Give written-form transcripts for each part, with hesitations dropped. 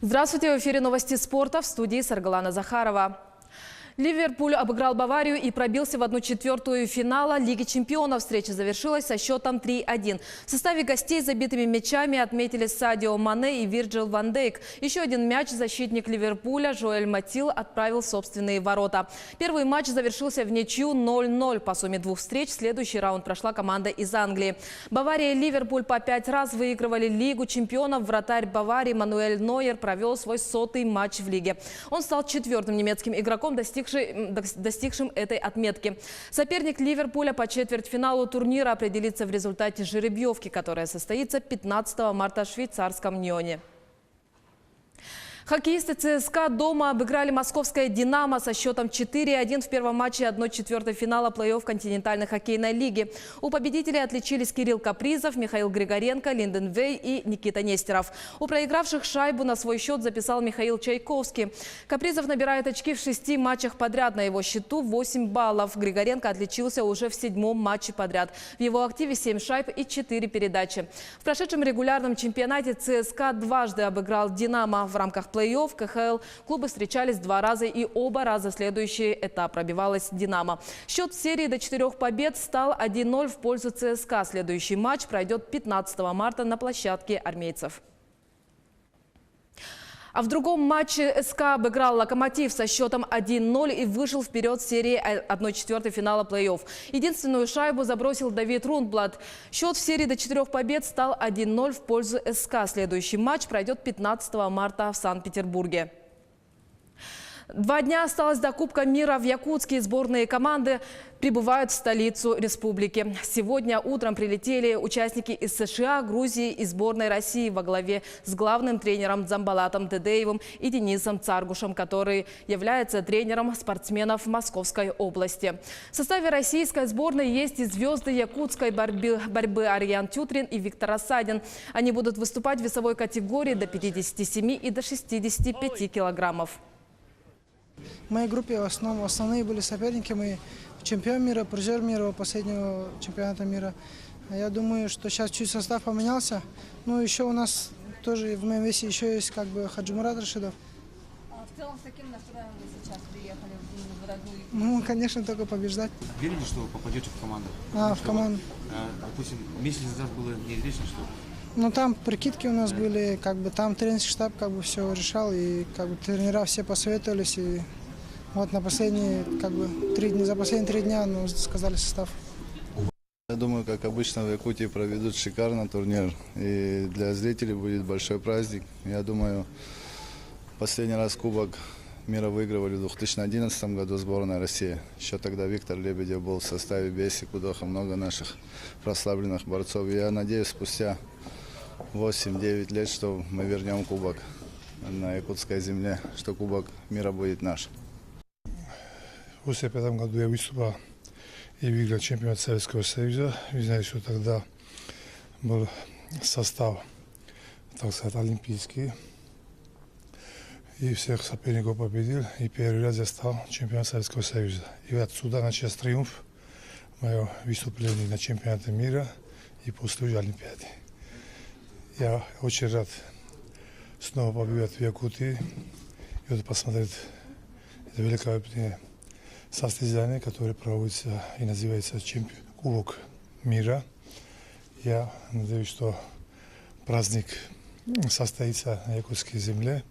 Здравствуйте, в эфире новости спорта, в студии Саргалана Захарова. Ливерпуль обыграл Баварию и пробился в 1/4 финала Лиги чемпионов. Встреча завершилась со счетом 3-1. В составе гостей забитыми мячами отметили Садио Мане и Вирджил ван Дейк. Еще один мяч защитник Ливерпуля Жоэль Матил отправил в собственные ворота. Первый матч завершился в ничью 0-0. По сумме двух встреч следующий раунд прошла команда из Англии. Бавария и Ливерпуль по 5 раз выигрывали Лигу чемпионов. Вратарь Баварии Мануэль Нойер провел свой 100-й матч в лиге. Он стал 4-м немецким игроком, достигшим этой отметки. Соперник Ливерпуля по четвертьфиналу турнира определится в результате жеребьевки, которая состоится 15 марта в швейцарском Ньоне. Хоккеисты ЦСКА дома обыграли московское «Динамо» со счетом 4-1 в первом матче 1/4 финала плей-офф континентальной хоккейной лиги. У победителей отличились Кирилл Капризов, Михаил Григоренко, Линден Вей и Никита Нестеров. У проигравших шайбу на свой счет записал Михаил Чайковский. Капризов набирает очки в 6 матчах подряд. На его счету 8 баллов. Григоренко отличился уже в 7-м матче подряд. В его активе 7 шайб и 4 передачи. В прошедшем регулярном чемпионате ЦСКА дважды обыграл «Динамо». В рамках плей-офф КХЛ клубы встречались 2 раза, и оба раза следующий этап пробивалась «Динамо». Счет в серии до 4 побед стал 1-0 в пользу ЦСКА. Следующий матч пройдет 15 марта на площадке армейцев. А в другом матче СКА обыграл «Локомотив» со счетом 1-0 и вышел вперед в серии 1/4 финала плей-офф. Единственную шайбу забросил Давид Рундблад. Счет в серии до 4 побед стал 1-0 в пользу СКА. Следующий матч пройдет 15 марта в Санкт-Петербурге. 2 дня осталось до Кубка мира в Якутске. Сборные команды прибывают в столицу республики. Сегодня утром прилетели участники из США, Грузии и сборной России во главе с главным тренером Дзамбалатом Дедеевым и Денисом Царгушем, который является тренером спортсменов Московской области. В составе российской сборной есть и звезды якутской борьбы Ариан Тютрин и Виктор Осадин. Они будут выступать в весовой категории до 57 и до 65 килограммов. В моей группе основные были соперники. Мы чемпион мира, призер мира, последнего чемпионата мира. Я думаю, что сейчас чуть состав поменялся. Ну, еще у нас тоже в моем весе еще есть Хаджимурат Рашидов. А в целом, с каким настроем вы сейчас приехали в родную? Ну, конечно, только побеждать. Верили, что попадете в команду? В команду. Допустим, месяц назад было неизвестно, что... Ну, там прикидки у нас были, там тренерский штаб все решал, и тренера все посоветовались, и вот на последние 3 дня, за последние 3 дня, сказали состав. Я думаю, как обычно в Якутии проведут шикарный турнир, и для зрителей будет большой праздник. Я думаю, последний раз Кубок мира выигрывали в 2011 году сборная России. Еще тогда Виктор Лебедев был в составе Беси, Кудоха, много наших прославленных борцов. И я надеюсь, спустя 8-9 лет, что мы вернем Кубок на якутской земле, что Кубок мира будет наш. В 1985 году я выступал и выиграл чемпионат Советского Союза. Вы знаете, что тогда был состав, так сказать, олимпийский. И всех соперников победил. И первый раз я стал чемпионом Советского Союза. И отсюда начался триумф мое выступление на чемпионате мира и после Олимпиады. Я очень рад снова побывать в Якутии и вот посмотреть это великолепное состязание, которое проводится и называется Кубок мира. Я надеюсь, что праздник состоится на якутской земле.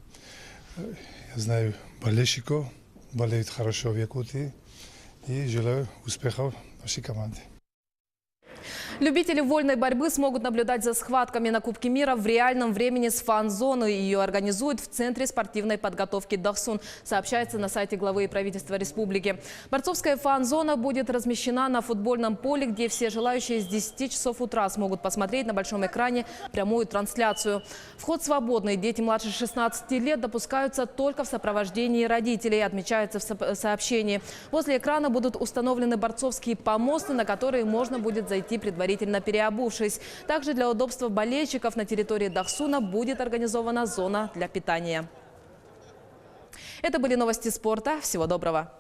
Я знаю болельщиков, болеют хорошо в Якутии и желаю успехов нашей команде. Любители вольной борьбы смогут наблюдать за схватками на Кубке мира в реальном времени с фан-зоной. Ее организуют в Центре спортивной подготовки «Дахсун», сообщается на сайте главы правительства республики. Борцовская фан-зона будет размещена на футбольном поле, где все желающие с 10 часов утра смогут посмотреть на большом экране прямую трансляцию. Вход свободный. Дети младше 16 лет допускаются только в сопровождении родителей, отмечается в сообщении. Возле экрана будут установлены борцовские помосты, на которые можно будет зайти предварительно переобувшись. Также для удобства болельщиков на территории Дахсуна будет организована зона для питания. Это были новости спорта. Всего доброго.